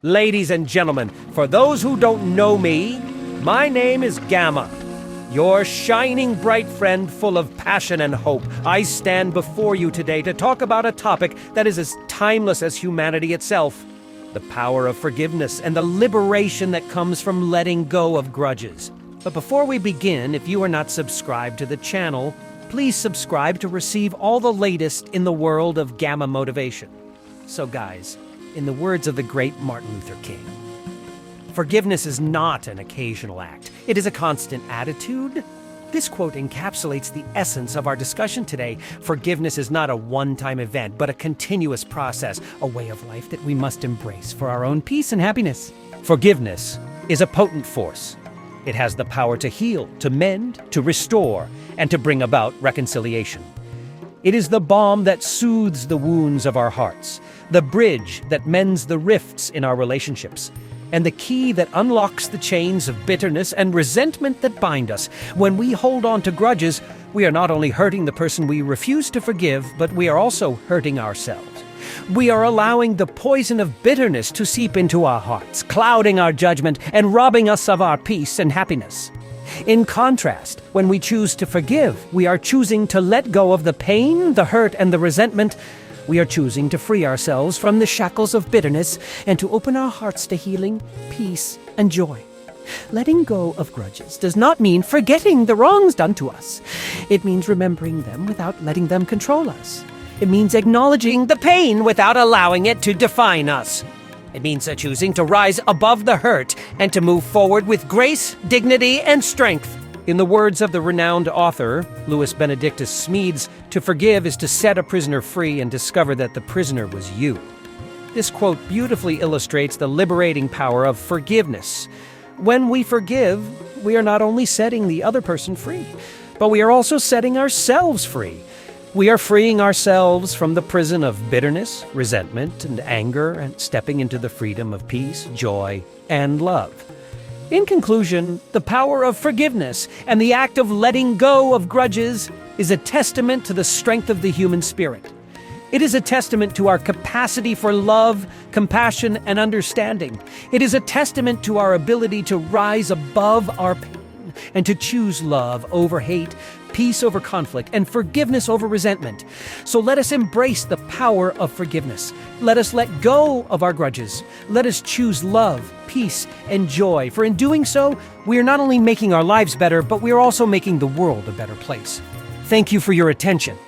Ladies and gentlemen, for those who don't know me, my name is Gamma, your shining bright friend full of passion and hope. I stand before you today to talk about a topic that is as timeless as humanity itself: the power of forgiveness and the liberation that comes from letting go of grudges. But before we begin, if you are not subscribed to the channel, please subscribe to receive all the latest in the world of Gamma motivation. So guys, in the words of the great Martin Luther King, forgiveness is not an occasional act. It is a constant attitude. This quote encapsulates the essence of our discussion today. Forgiveness is not a one-time event, but a continuous process, a way of life that we must embrace for our own peace and happiness. Forgiveness is a potent force. It has the power to heal, to mend, to restore, and to bring about reconciliation. It is the balm that soothes the wounds of our hearts, the bridge that mends the rifts in our relationships, and the key that unlocks the chains of bitterness and resentment that bind us. When we hold on to grudges, we are not only hurting the person we refuse to forgive, but we are also hurting ourselves. We are allowing the poison of bitterness to seep into our hearts, clouding our judgment and robbing us of our peace and happiness. In contrast, when we choose to forgive, we are choosing to let go of the pain, the hurt, and the resentment. We are choosing to free ourselves from the shackles of bitterness and to open our hearts to healing, peace, and joy. Letting go of grudges does not mean forgetting the wrongs done to us. It means remembering them without letting them control us. It means acknowledging the pain without allowing it to define us. It means choosing to rise above the hurt and to move forward with grace, dignity, and strength. In the words of the renowned author, Louis Benedictus Smedes, to forgive is to set a prisoner free and discover that the prisoner was you. This quote beautifully illustrates the liberating power of forgiveness. When we forgive, we are not only setting the other person free, but we are also setting ourselves free. We are freeing ourselves from the prison of bitterness, resentment, and anger, and stepping into the freedom of peace, joy, and love. In conclusion, the power of forgiveness and the act of letting go of grudges is a testament to the strength of the human spirit. It is a testament to our capacity for love, compassion, and understanding. It is a testament to our ability to rise above our pain and to choose love over hate, peace over conflict, and forgiveness over resentment. So let us embrace the power of forgiveness. Let us let go of our grudges. Let us choose love, peace, and joy. For in doing so, we are not only making our lives better, but we are also making the world a better place. Thank you for your attention.